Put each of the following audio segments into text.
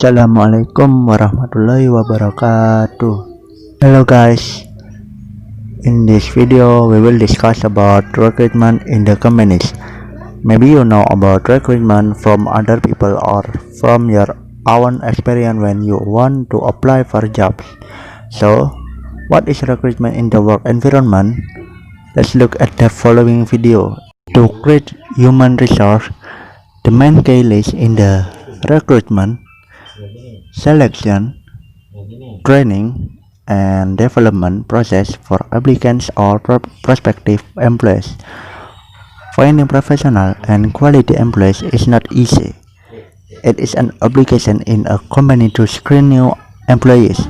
Assalamualaikum warahmatullahi wabarakatuh. Hello guys, in this video we will discuss about recruitment in the companies. Maybe you know about recruitment from other people or from your own experience when you want to apply for jobs. So, what is recruitment in the work environment? Let's look at the following video. To create human resource, the main key is in the recruitment, selection, training, and development process for applicants or prospective employees. Finding professional and quality employees is not easy. It is an obligation in a company to screen new employees.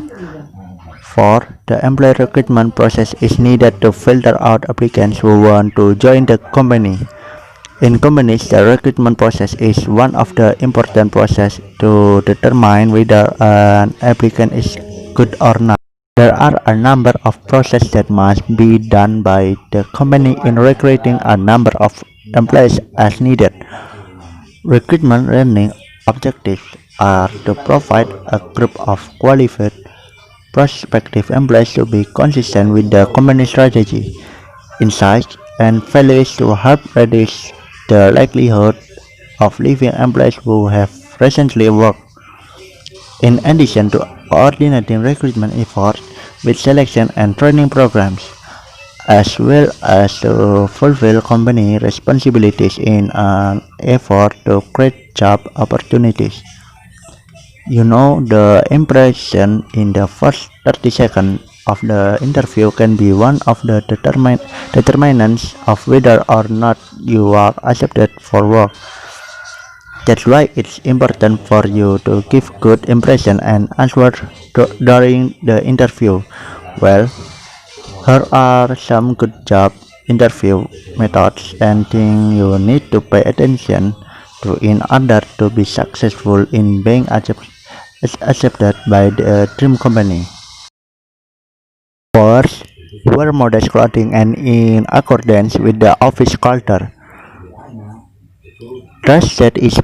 For the employee recruitment process is needed to filter out applicants who want to join the company. In companies, the recruitment process is one of the important process to determine whether an applicant is good or not. There are a number of processes that must be done by the company in recruiting a number of employees as needed. Recruitment learning objectives are to provide a group of qualified prospective employees to be consistent with the company strategy, insights, and values to help reduce the likelihood of leaving employees who have recently worked. In addition to coordinating recruitment efforts with selection and training programs, as well as to fulfill company responsibilities in an effort to create job opportunities. The impression in the first 30 seconds of the interview can be one of the determinants of whether or not you are accepted for work. That's why it's important for you to give good impression and answer during the interview. Well, here are some good job interview methods and things you need to pay attention to in order to be successful in being accepted by the dream company. First, wear modest clothing and in accordance with the office culture. Dress that is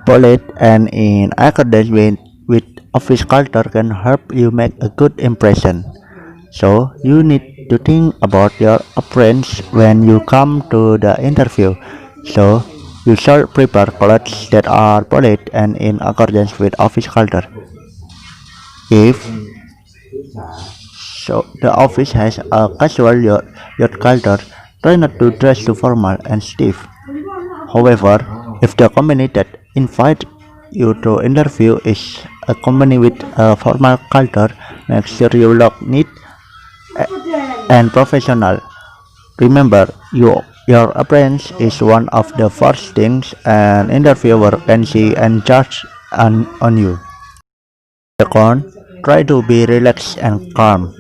polite and in accordance with office culture can help you make a good impression. So you need to think about your appearance when you come to the interview. So you should prepare clothes that are polite and in accordance with office culture. If the office has a casual yacht culture, try not to dress too formal and stiff. However, if the company that invite you to interview is a company with a formal culture, make sure you look neat and professional. Remember, your appearance is one of the first things an interviewer can see and judge on you. Second, try to be relaxed and calm.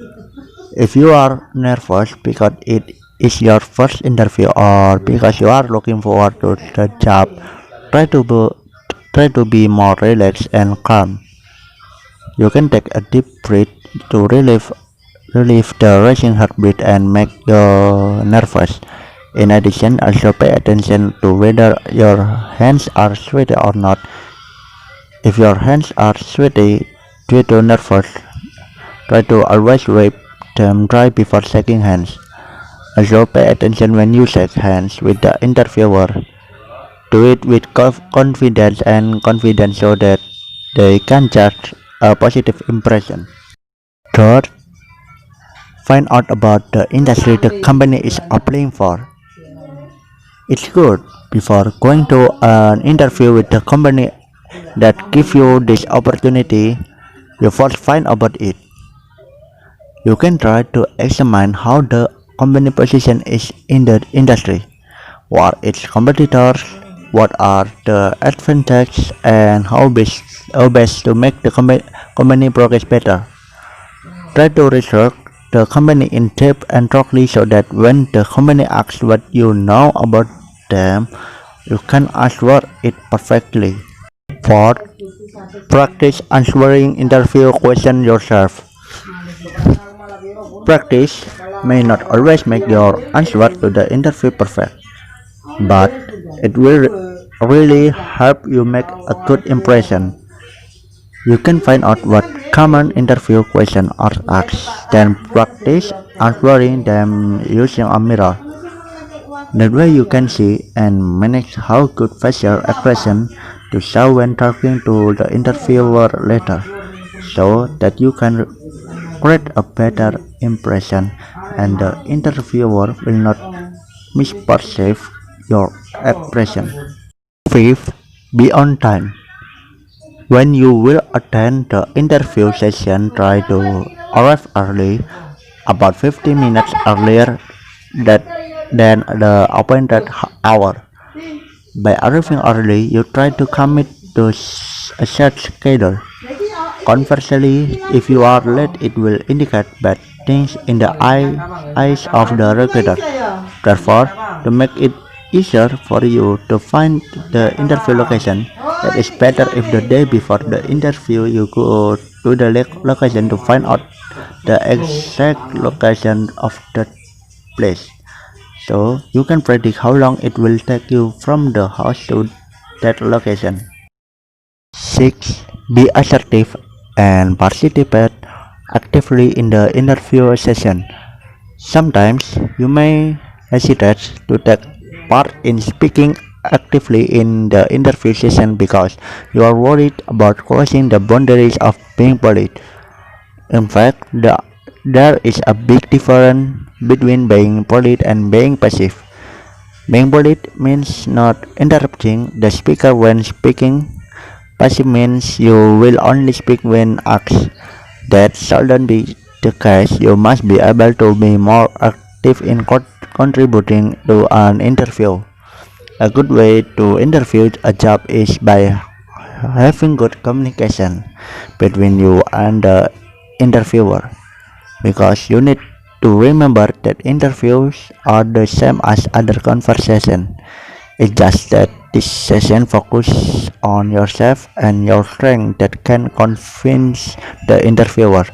If you are nervous because it is your first interview or because you are looking forward to the job, try to be, try to be more relaxed and calm. You can take a deep breath to relieve the racing heartbeat and make you nervous. In addition, also pay attention to whether your hands are sweaty or not. If your hands are sweaty due to nervous, try to always wipe them dry before shaking hands. Also pay attention when you shake hands with the interviewer. Do it with confidence so that they can judge a positive impression. Third, find out about the industry the company is applying for. It's good before going to an interview with the company that give you this opportunity, you first find about it. You can try to examine how the company position is in the industry, what are its competitors, what are the advantages, and how best to make the company progress better. Try to research the company in depth and thoroughly so that when the company asks what you know about them, you can answer it perfectly. Fourth, practice answering interview questions yourself. Practice may not always make your answer to the interview perfect, but it will really help you make a good impression. You can find out what common interview questions are asked, then practice answering them using a mirror. That way you can see and manage how good facial expression to show when talking to the interviewer later, so that you can create a better impression and the interviewer will not misperceive your expression. Fifth, be on time. When you will attend the interview session, try to arrive early, about 15 minutes earlier that than the appointed hour. By arriving early, you try to commit to a set schedule. Conversely, if you are late, it will indicate bad things in the eyes of the recruiter. Therefore, to make it easier for you to find the interview location, it is better if the day before the interview you go to the location to find out the exact location of that place. So you can predict how long it will take you from the house to that location. 6. Be assertive and participate actively in the interview session. Sometimes you may hesitate to take part in speaking actively in the interview session because you are worried about crossing the boundaries of being polite. In fact, there is a big difference between being polite and being passive. Being polite means not interrupting the speaker when speaking. Passive means you will only speak when asked. That seldom be the case. You must be able to be more active in contributing to an interview. A good way to interview a job is by having good communication between you and the interviewer, because you need to remember that interviews are the same as other conversation. It's just that this session focus on yourself and your strength that can convince the interviewer.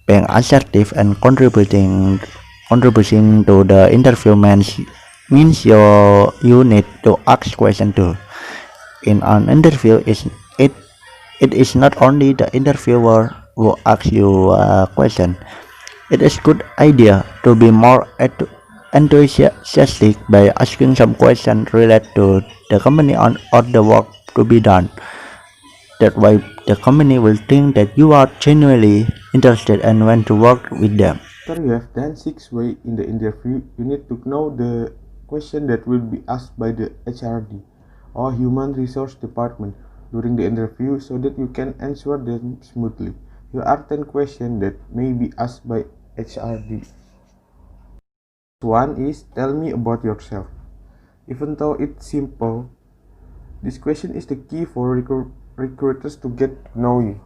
Being assertive and contributing to the interview means you need to ask question too. In an interview, it it is not only the interviewer who asks you a question. It is good idea to be more enthusiastic by asking some questions related to the company or the work to be done. That way the company will think that you are genuinely interested and want to work with them. After you have done 6 ways in the interview, you need to know the question that will be asked by the HRD or Human Resource Department during the interview so that you can answer them smoothly. Here are 10 questions that may be asked by HRD. One is, tell me about yourself. Even though it's simple, this question is the key for recruiters to get to know you,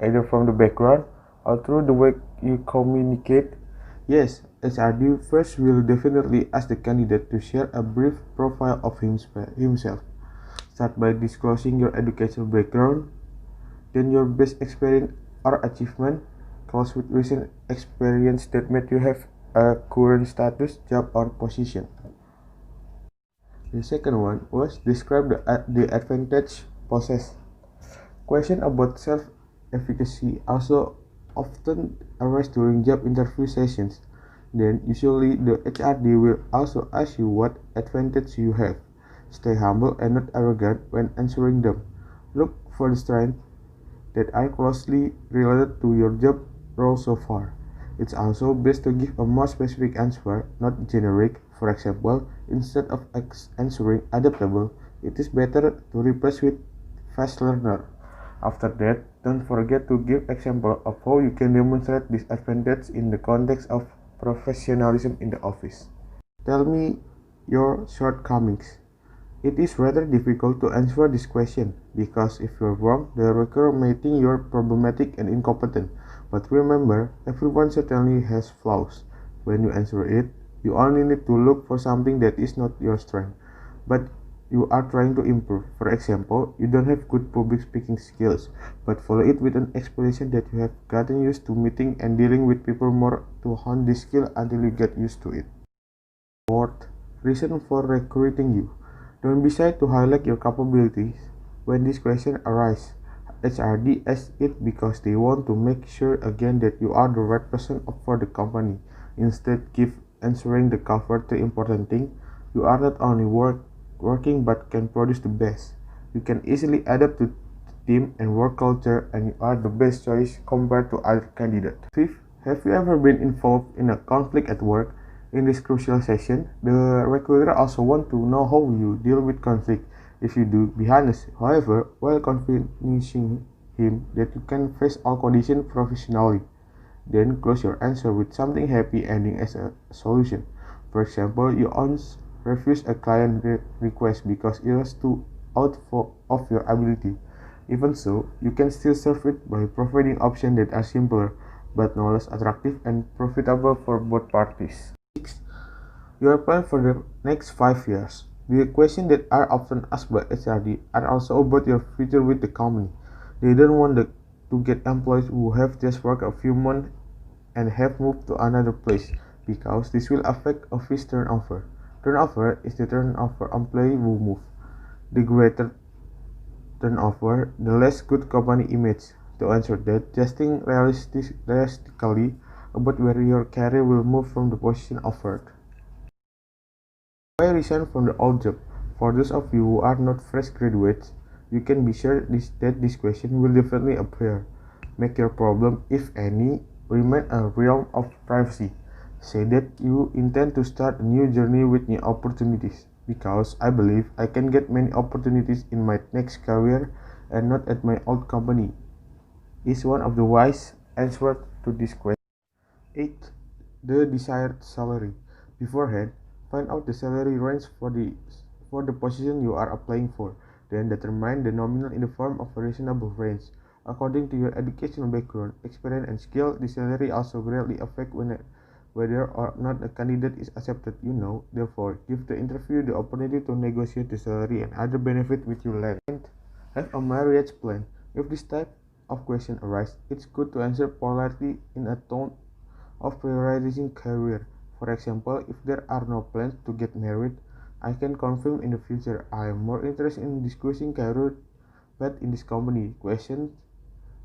either from the background or through the way you communicate. Yes, HRD first will definitely ask the candidate to share a brief profile of himself. Start by disclosing your educational background, then your best experience or achievement. Close with recent experience that made you have a current status, job, or position. The second one was describe the advantage possessed. Question about self-efficacy also often arise during job interview sessions. Then usually the HRD will also ask you what advantage you have. Stay humble and not arrogant when answering them. Look for the strengths that are closely related to your job role so far. It's also best to give a more specific answer, not generic. For example, instead of answering adaptable, it is better to replace with fast learner. After that, don't forget to give example of how you can demonstrate this advantage in the context of professionalism in the office. Tell me your shortcomings. It is rather difficult to answer this question because if you're wrong, the recruiter may think you're problematic and incompetent. But remember, everyone certainly has flaws. When you answer it, you only need to look for something that is not your strength, but you are trying to improve. For example, you don't have good public speaking skills, but follow it with an explanation that you have gotten used to meeting and dealing with people more to hone this skill until you get used to it. Fourth, reason for recruiting you. Don't be shy to highlight your capabilities when this question arises. HRD asks it because they want to make sure again that you are the right person for the company. Instead, keep answering the cover the important thing. You are not only working but can produce the best. You can easily adapt to team and work culture, and you are the best choice compared to other candidates. Fifth, have you ever been involved in a conflict at work? In this crucial session, the recruiter also wants to know how you deal with conflict. If you do, be honest. However, while convincing him that you can face all conditions professionally, then close your answer with something happy ending as a solution. For example, you once refused a client request because it was too of your ability. Even so, you can still serve it by providing options that are simpler but no less attractive and profitable for both parties. Six, your plan for the next 5 years. The questions that are often asked by HRD are also about your future with the company. They don't want to get employees who have just worked a few months and have moved to another place, because this will affect office turnover. Turnover is the turnover employee who move. The greater turnover, the less good company image. To answer that, just think realistically about where your career will move from the position offered. Why resign from the old job? For those of you who are not fresh graduates, you can be sure that this question will definitely appear. Make your problem, if any, remain a realm of privacy. Say that you intend to start a new journey with new opportunities, because I believe I can get many opportunities in my next career and not at my old company, is one of the wise answers to this question. 8. The desired salary. Beforehand, find out the salary range for the position you are applying for. Then determine the nominal in the form of a reasonable range. According to your educational background, experience, and skill, the salary also greatly affect whether or not a candidate is accepted. Therefore, give the interview the opportunity to negotiate the salary and other benefits with your land. And have a marriage plan. If this type of question arises, it's good to answer politely in a tone of prioritizing career. For example, if there are no plans to get married, I can confirm in the future I am more interested in discussing career path in this company. Questions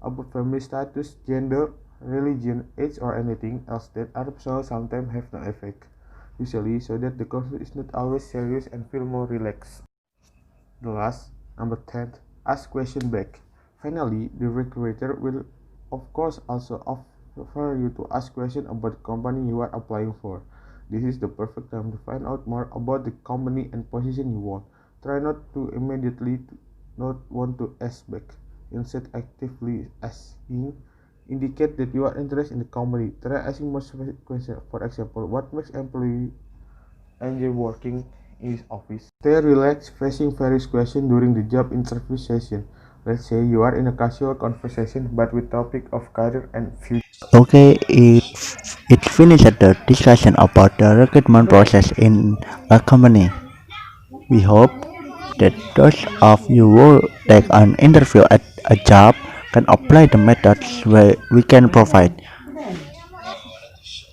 about family status, gender, religion, age, or anything else that are personal sometimes have no effect, usually so that the conflict is not always serious and feel more relaxed. The last, number 10, ask question back. Finally, the recruiter will of course also offer you to ask questions about the company you are applying for. This is the perfect time to find out more about the company and position you want. Try not to immediately not want to ask back. Instead, actively asking indicate that you are interested in the company. Try asking more specific questions. For example, what makes employee enjoy working in his office? Stay relaxed facing various questions during the job interview session. Let's say you are in a casual conversation but with topic of career and future. Okay, it finished the discussion about the recruitment process in a company. We hope that those of you who take an interview at a job can apply the methods we can provide.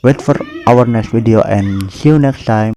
Wait for our next video and see you next time.